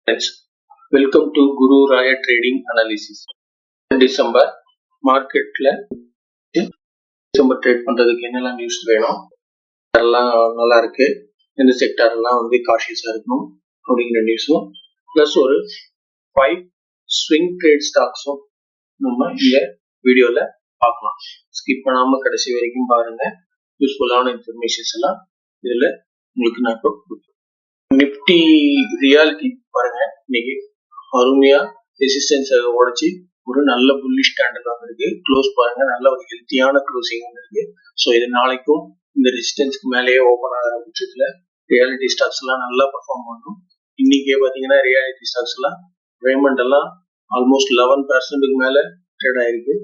Friends, welcome to Guru Raya Trading Analysis. December மார்க்கெட்ல December trade பண்றதுக்கு என்னெல்லாம் news வேணும், அதெல்லாம் நல்லா இருக்கு, இந்த செக்டார் எல்லாம் காஷியஸா இருக்கணும் அப்படிங்கிற நியூஸும் பிளஸ் ஒரு 5 ஸ்விங் ட்ரேட் ஸ்டாக்ஸும் நம்ம இந்த வீடியோல பார்க்கலாம். ஸ்கிப் பண்ணாம கடைசி வரைக்கும் பாருங்க. யூஸ்ஃபுல்லான இன்ஃபர்மேஷன்ஸ் எல்லாம் இதுல உங்களுக்கு நான் இப்போ கொடுப்பேன். நிப்டி ரியாலிட்டி பாருங்க, இன்னைக்கு அருமையா ரெசிஸ்டன்ஸ் உடைச்சு ஒரு நல்ல புல்லிஷ் கேண்டில் வந்திருக்கு. க்ளோஸ் பாருங்க, நல்ல ஒரு ஹெல்த்தியான க்ளோசிங் வந்திருக்கு. ஸோ இது நாளைக்கும் இந்த ரெசிஸ்டன்ஸ்க்கு மேலேயே ஓப்பன் ஆகிற பட்சத்துல ரியாலிட்டி ஸ்டாக்ஸ் எல்லாம் நல்லா பெர்ஃபார்ம் பண்ணும். இன்னைக்கே பாத்தீங்கன்னா ரியாலிட்டி ஸ்டாக்ஸ் எல்லாம் ரேமண்ட் எல்லாம் ஆல்மோஸ்ட் 11% மேல ட்ரேட் ஆயிருக்கு.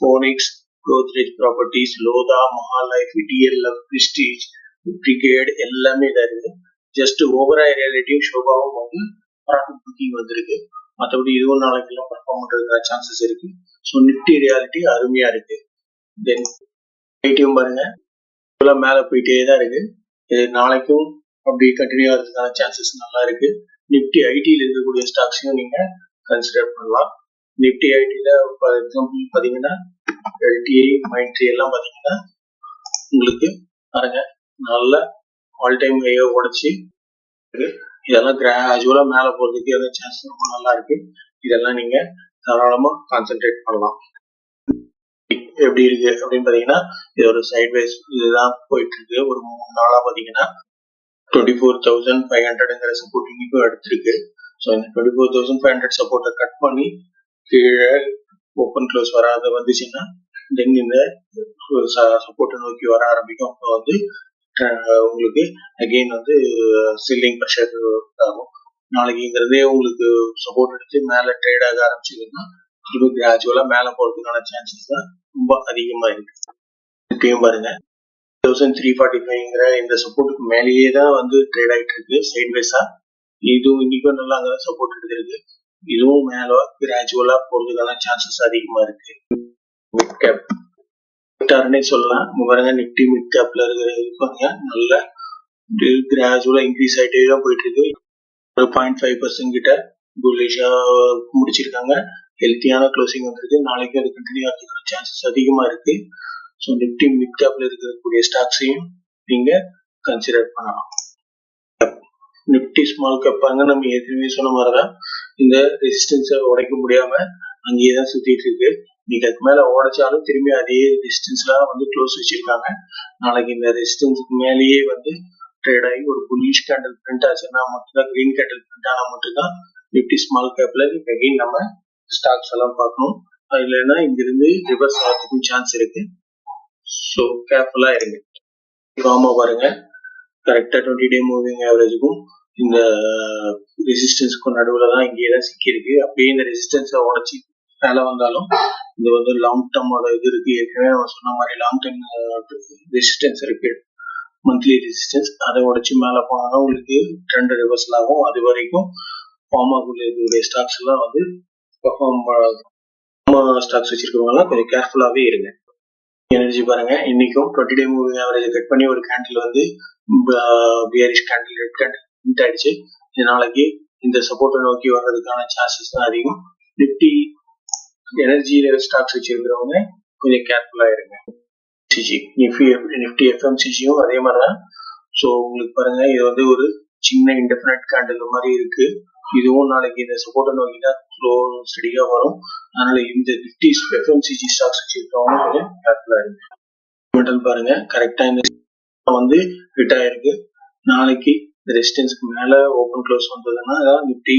ஃபோனிக்ஸ், கோத்ரேஜ் ப்ராப்பர்ட்டிஸ், லோதா, மஹாலைஃப், டிஎல்எஃப், பிரிஸ்டீஜ், பிரிகேட் எல்லாமே இதா இருக்கு. ஜஸ்ட் ஓவரா ரியாலிட்டியும் ஷோபாவும் ப்ராஃபிட் புக்கிங் வந்திருக்கு. மற்றபடி இதுவும் நாளைக்கு எல்லாம் பெர்ஃபார்ம் பண்றதுக்கான சான்சஸ் இருக்கு. ஸோ நிப்டி ரியாலிட்டி அருமையா இருக்கு. தென் ஐடியும் பாருங்க, இதெல்லாம் மேல போயிட்டே தான் இருக்கு. இது நாளைக்கும் அப்படி கண்டினியூ ஆகிறதுக்கான சான்சஸ் நல்லா இருக்கு. நிப்டி ஐடியில் இருக்கக்கூடிய ஸ்டாக்ஸையும் நீங்க கன்சிடர் பண்ணலாம். நிப்டி ஐடியில ஃபார் எக்ஸாம்பிள் பாத்தீங்கன்னா எல்டிஐ, மைண்ட்ரி எல்லாம் பாத்தீங்கன்னா உங்களுக்கு பாருங்க நல்ல ஆல் டைம் ஹையை உடைச்சி இதெல்லாம் கிராஜுவலா மேல போறதுக்கு எதாவது சான்ஸ் ரொம்ப நல்லா இருக்கு. இதெல்லாம் நீங்க தாராளமா கான்சென்ட்ரேட் பண்ணலாம். எப்படி இருக்கு அப்படின்னு பாத்தீங்கன்னா, இது ஒரு சைட்வைஸ் இதுதான் போயிட்டு இருக்கு. ஒரு 3 நாளா பாத்தீங்கன்னா 24,500ங்கிற சப்போர்ட் இன்னைக்கும் எடுத்திருக்கு. ஸோ இந்த 24,500 சப்போர்ட்டை கட் பண்ணி கீழே ஓப்பன் க்ளோஸ் வராத வந்துச்சுன்னா தென் இந்த சப்போர்ட்டை நோக்கி வர ஆரம்பிக்கும். அப்போ உங்களுக்கு அகெயின் செல்லிங் ப்ரெஷர் ஆகும். நாளைக்கு இங்கிறதே உங்களுக்கு சப்போர்ட் எடுத்து மேல ட்ரேட் ஆக ஆரம்பிச்சதுன்னா திரும்ப கிராஜுவலா மேல போறதுக்கான சான்சஸ் தான் ரொம்ப அதிகமா இருக்கு. இப்பயும் பாருங்க 1345ங்கிற இந்த சப்போர்ட்டுக்கு மேலேயே தான் ட்ரேட் ஆயிட்டு இருக்கு சைட்வேஸா. இதுவும் இன்னைக்கும் நல்லா அங்கதான் சப்போர்ட் எடுத்திருக்கு. இதுவும் மேல கிராஜுவலா போறதுக்கான சான்சஸ் அதிகமா இருக்கு. மிட் கேப் சொல்லலாம். பாருங்க நிப்டி மிட் கேப்ல இருப்பாங்க நல்ல கிராஜுவலா இன்க்ரீஸ் ஆகிட்டே தான் போயிட்டு இருக்கு. ஒரு 0.5% கிட்ட புல்லிஷா முடிச்சிருக்காங்க. ஹெல்த்தியான க்ளோசிங் வந்திருக்கு. நாளைக்கு அது கண்டினியூ ஆகிறதுக்கான சான்சஸ் அதிகமா இருக்கு. ஸோ நிப்டி மிட் கேப்ல இருக்கக்கூடிய ஸ்டாக்ஸையும் நீங்க கன்சிடர் பண்ணலாம். நிப்டி ஸ்மால் கேப் பாருங்க, நம்ம ஏற்கனவே சொன்ன மாதிரிதான் இந்த ரெசிஸ்டன்ஸை உடைக்க முடியாம அங்கேயே தான் சுத்திட்டு இருக்கு. நீங்க அதுக்கு மேல உடைச்சாலும் திரும்பி அதே ரெசிஸ்டன்ஸ்ல க்ளோஸ் வச்சிருக்காங்க. நாளைக்கு இந்த ரெசிஸ்டன்ஸுக்கு மேலேயே ட்ரேட் ஆகி ஒரு புல்லிஷ் கேண்டில் பிரிண்ட் ஆச்சுன்னா மட்டும்தான், கிரீன் கேண்டில் பிரிண்ட் ஆனா மட்டும்தான் நிப்டி ஸ்மால் கேப்ல அகைன் நம்ம ஸ்டாக்ஸ் எல்லாம் பார்க்கணும். அது இல்லைன்னா இங்கிருந்து ரிவர்ஸ் ஆகிறதுக்கும் சான்ஸ் இருக்கு. ஸோ கேர்ஃபுல்லா இருங்க. ஆமா பாருங்க, கரெக்டா 20 டே மூவிங் ஆவரேஜுக்கும் இந்த ரெசிஸ்டன்ஸ்க்கும் நடுவுல தான் இங்கே தான் சிக்கியிருக்கு. அப்படியே இந்த ரெசிஸ்டன்ஸை உடைச்சி மேல வந்தாலும் இது லாங் டர்மோட இது இருக்கு. ஏற்கனவே நம்ம சொன்ன மாதிரி லாங் டர்ம் ரெசிஸ்டன்ஸ் இருக்கு, மந்த்லி ரெசிஸ்டன்ஸ். அதை உடைச்சு மேல போனா உங்களுக்கு ட்ரெண்ட் ரிவர்சல் ஆகும். அது வரைக்கும் ஃபார்மாக்குள்ள ஸ்டாக்ஸ் எல்லாம் பெர்ஃபார்ம் ஸ்டாக்ஸ் வச்சிருக்கவங்க எல்லாம் கொஞ்சம் கேர்ஃபுல்லாவே இருங்க. எனர்ஜி பாருங்க, இன்னைக்கும் 20 டே மூவிங் ஆவரேஜ் கட் பண்ணி ஒரு candle bearish candle, red candle print ஆயிடுச்சு. இது நாளைக்கு இந்த சப்போர்ட்டை நோக்கி வர்றதுக்கான சான்சஸ் தான் அதிகம். நிப்டி எனர்ஜி ஸ்டாக்ஸ் வச்சிருக்கிறவங்க கொஞ்சம் கேர்ஃபுல்லா இருங்க. நிப்டி எஃப்எம்சிஜியும் அதே மாதிரிதான். ஸோ உங்களுக்கு பாருங்க, இது ஒரு சின்ன இன்டெஃபினைட் கேண்டில் மாதிரி இருக்கு. இதுவும் நாளைக்கு இந்த சப்போர்ட்டை நோக்கி தான் ஸ்லோ ஸ்டடியா வரும். அதனால இந்த நிப்டி எஃப்எம்சிஜி ஸ்டாக்ஸ் வச்சிருக்கவங்க கொஞ்சம் கேர்ஃபுல்லா இருங்க. மெட்டல் பாருங்க, கரெக்டா இந்த ஹிட் ஆயிருக்கு. நாளைக்கு இந்த ரெசிஸ்டன்ஸ்க்கு மேல ஓப்பன் க்ளோஸ் வந்ததுன்னா அதாவது நிப்டி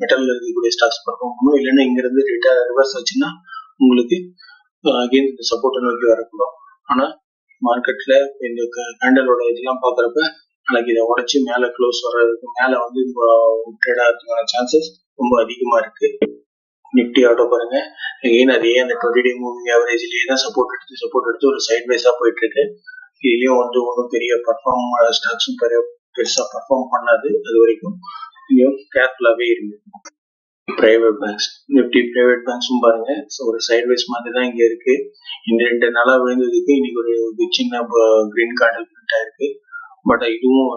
மெட்டல்ல இருக்கக்கூடிய ஸ்டாக்ஸ் பெர்ஃபார்ம் பண்ணும். இல்லைன்னா இங்க இருந்து ரிவர்ஸ் ஆச்சுன்னா உங்களுக்கு அகைன் இந்த சப்போர்ட்டை நோக்கி வரக்கூடும். ஆனா மார்க்கெட்ல இந்த கேண்டலோட இதெல்லாம் பாக்குறப்ப நாளைக்கு இதை உடைச்சு மேல க்ளோஸ் வர்றதுக்கு மேல ட்ரேட் ஆகிறதுக்கான சான்சஸ் ரொம்ப அதிகமா இருக்கு. நிப்டி ஆட்டோ பாருங்க, அகைன் அதே அந்த 20 டே மூவிங் ஆவரேஜ்லயே தான் சப்போர்ட் எடுத்து ஒரு சைட் வைஸா போயிட்டு இருக்கு. இதுலயும் ஒன்றும் பெரிய பர்ஃபார்ம் ஸ்டாக்ஸும் பெருசா பர்ஃபார்ம் பண்ணாது. அது வரைக்கும் கொஞ்சம் கேர்ஃபுல்லாவே இருங்க. பிரைவேட் பேங்க்ஸ், நிப்டி பிரைவேட் பேங்க்ஸும் பாருங்க ஒரு சைட்வைஸ் மாதிரி தான் இங்க இருக்கு. இந்த 2 நாளா விழுந்ததுக்கு இன்னைக்கு ஒரு சின்ன கிரீன் கார்டில் பிரிண்ட் ஆயிருக்கு. பட் இதுவும்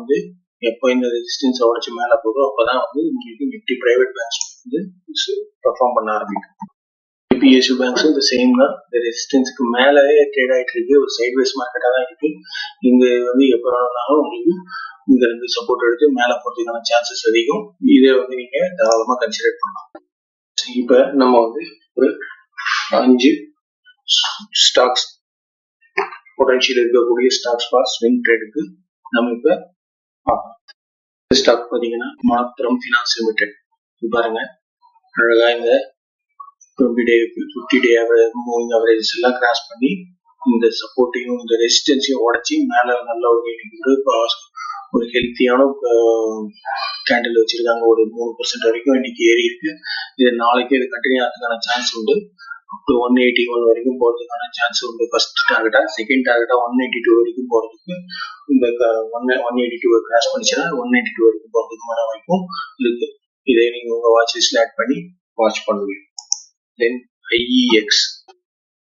எப்போ இந்த ரெசிஸ்டன்ஸை உடச்சி மேலே போகுதோ அப்போதான் வந்து உங்களுக்கு நிஃப்டி பிரைவேட் பேங்க்ஸ் வந்து பெர்ஃபார்ம் பண்ண ஆரம்பிக்கும். PSU பேங்க்ஸும் இந்த சேம் தான். இந்த ரெசிஸ்டன்ஸுக்கு மேலே ட்ரேட் ஆகிட்டு இருக்கு, ஒரு சைட்வேஸ் மார்க்கெட்டாக தான் இருக்கு. இங்க வந்து எப்போ வேணும்னாலும் உங்களுக்கு இங்க இருந்து சப்போர்ட் எடுத்து மேலே போகிறதுக்கான சான்சஸ் அதிகம். இதை வந்து நீங்க தாராளமாக கன்சிடர் பண்ணலாம். இப்போ நம்ம வந்து ஒரு 5 ஸ்டாக்ஸ் பொட்டன்ஷியல் இருக்கக்கூடிய ஸ்டாக்ஸ் ஃபார் ஸ்விங் ட்ரேடுக்கு நம்ம இப்போ பார்க்கலாம். ஸ்டாக் பார்த்தீங்கன்னா மணப்புரம் ஃபினான்ஸ் லிமிடெட். பாருங்க அழகா இந்த 50 டே ஆவரேஜ் மூவிங் ஆவரேஜஸ் எல்லாம் கிராஸ் பண்ணி இந்த சப்போர்ட்டையும் இந்த ரெசிஸ்டன்ஸையும் உடச்சி மேலே நல்ல ஒரு ஹெல்த்தியான கேண்டில் வச்சிருக்காங்க. ஒரு 3% வரைக்கும் இன்னைக்கு ஏறி இருக்கு. இது நாளைக்கு இது கண்டினியூ ஆகிறதுக்கான சான்ஸ் உண்டு. அப் டு 181 வரைக்கும் போறதுக்கான சான்ஸ் உண்டு. ஃபர்ஸ்ட் டார்கெட்டா, செகண்ட் டார்கெட்டா 182 வரைக்கும் போறதுக்கு இந்த 182 கிராஸ் பண்ணிச்சுன்னா 192 வரைக்கும் போறதுக்கான வாய்ப்பும் இருக்கு. இதை நீங்க உங்க வாட்ச் லிஸ்ட்ல ஆட் பண்ணி வாட்ச் பண்ணுவீங்க. தென் IEX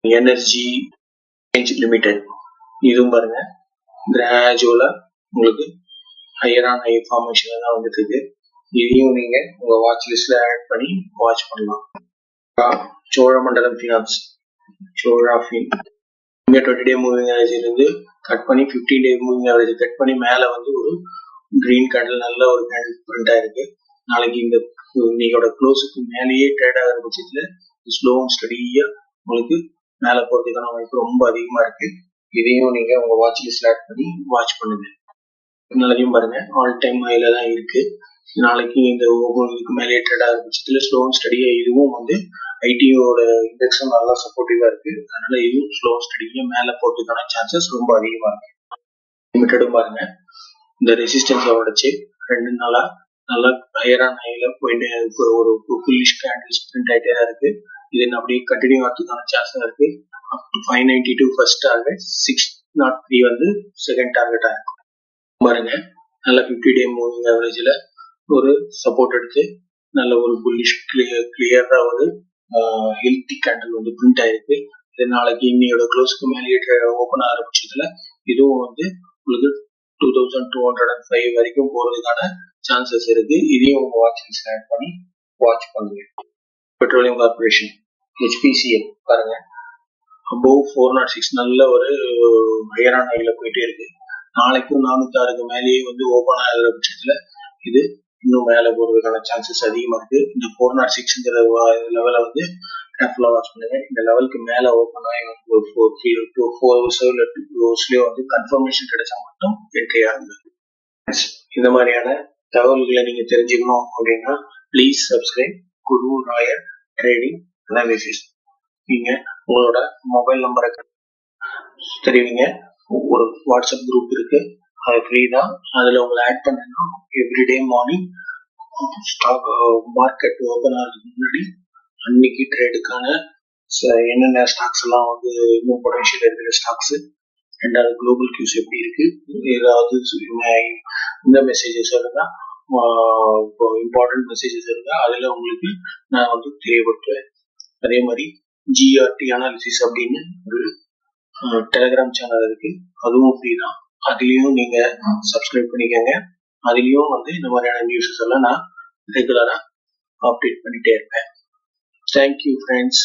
எனர்ஜி லிமிடெட், இதுவும் பாருங்க கிராஜுவலா உங்களுக்கு ஹையர் ஆன் ஹை ஃபார்மேஷன் தான் வந்துட்டு இருக்கு. இதையும் நீங்க உங்க வாட்ச் லிஸ்ட்ல ஆட் பண்ணி வாட்ச் பண்ணலாம். சோழமண்டலம் ஃபினான்ஸ், சோழாஃபின், இங்க 20 டே மூவிங் ஆவரேஜ் இருந்து கட் பண்ணி 15 டே மூவிங் ஆவரேஜ் கட் பண்ணி மேல வந்து ஒரு கிரீன் கேண்டில், நல்ல ஒரு கேண்டில் பிரிண்ட் ஆயிருக்கு. நாளைக்கு இந்த இன்னையோட க்ளோஸுக்கு மேலேயே ட்ரேட் ஆகிற பட்சத்துல ஸ்லோ அண்ட் ஸ்டடியா உங்களுக்கு மேல போறதுக்கான வாய்ப்பு ரொம்ப அதிகமா இருக்கு. இதையும் நீங்க உங்க வாட்ச் லிஸ்ட்ல ஆட் பண்ணி வாட்ச் பண்ணுங்க. நாளைக்கும் பாருங்க ஆல் டைம் ஹைல தான் இருக்கு. நாளைக்கு இந்த இதுக்கு மேலே ட்ரேட் ஆகிற பட்சத்துல ஸ்லோ அண்ட் ஸ்டடியா இதுவும் வந்து ஐடியோட இண்டெக்ஸும் நல்லா சப்போர்ட்டிவா இருக்கு. அதனால இதுவும் ஸ்லோ அண்ட் ஸ்டடியா மேல போறதுக்கான சான்சஸ் ரொம்ப அதிகமா இருக்கு. லிமிட்டடும் பாருங்க இந்த ரெசிஸ்டன்ஸை உடைச்சு 2 நாளா நல்லா ஹையர் ஆன் ஹைல போயிட்டு ஒரு புல்லிஷ் கேண்டில்ஸ் பிரிண்ட் ஆகிட்டே தான் இருக்கு. இது அப்படியே கண்டினியூ ஆகிறதுக்கான சான்ஸ் இருக்கு. அப் டு 592 ஃபர்ஸ்ட் டார்கெட், 603 வந்து செகண்ட் டார்கெட்டா இருக்கும். பாருங்க நல்ல 50 டே மூவிங் ஆவரேஜ்ல ஒரு சப்போர்ட் எடுத்து நல்ல ஒரு புல்லிஷ் கிளியரா ஒரு ஹெல்த்தி கேண்டில் வந்து பிரிண்ட் ஆயிருக்கு. இது நாளைக்கு இன்னையோட க்ளோஸ்க்கு மேலேயே ஓப்பன் ஆகிற பட்சத்துல இதுவும் வந்து உங்களுக்கு 2205 வரைக்கும் போறதுக்கான சான்சஸ் இருக்கு. இதையும் உங்க வாட்ச் லிஸ்ட்ல ஆட் பண்ணி வாட்ச் பண்ணுங்க. பெட்ரோலியம் கார்பரேஷன் HPCL பாருங்க அபோவ் 406 நல்ல ஒரு ஹையர் ஆன் ஹைல போயிட்டே இருக்கு. நாளைக்கும் 406க்கு மேலேயே வந்து ஓப்பன் ஆகிற பட்சத்துல இது இன்னும் மேல போறதுக்கான சான்சஸ் அதிகமா இருக்கு. இந்த 406ங்கிற லெவலை வந்து கேர்ஃபுல்லா வாட்ச் பண்ணுங்க. இந்த லெவலுக்கு மேல ஓப்பன் ஆகி 4 ஹவர்ஸ்லயோ வந்து கன்ஃபர்மேஷன் கிடைச்சா மட்டும் என்ட்ரி ஆகுது. இந்த மாதிரியான தகவல்களை நீங்க தெரிஞ்சுக்கணும் அப்படின்னா please subscribe Guru Rayar trading analysis. நீங்க உங்களோட மொபைல் நம்பரை தெரிவிங்க. ஒரு வாட்ஸ்அப் குரூப் இருக்கு, அது ஃப்ரீ தான். அதுல உங்களை ஆட் பண்ணா everyday morning stock market open ஆகிறதுக்கு முன்னாடி அன்னைக்கு ட்ரேடுக்கான என்னென்ன ஸ்டாக்ஸ் எல்லாம் வந்து இன்னும் பொட்டன்ஷியல் இருக்கிற ஸ்டாக்ஸ், ரெண்டாவது குளோபல் கியூஸ் எப்படி இருக்கு, ஏதாவது இந்த மெசேஜஸ் இருந்தா இம்பார்ட்டன்ட் மெசேஜஸ் இருந்தா அதுல உங்களுக்கு நான் வந்து தெரியப்படுத்துவேன். அதே மாதிரி GRT அனாலிசிஸ் அப்படின்னு ஒரு டெலிகிராம் சேனல் இருக்கு, அதுவும் ஃப்ரீ தான். அதுலயும் நீங்க சப்ஸ்கிரைப் பண்ணிக்கோங்க. அதுலயும் வந்து இந்த மாதிரியான நியூஸஸ் எல்லாம் நான் ரெகுலரா அப்டேட் பண்ணிட்டே இருப்பேன். Thank you friends.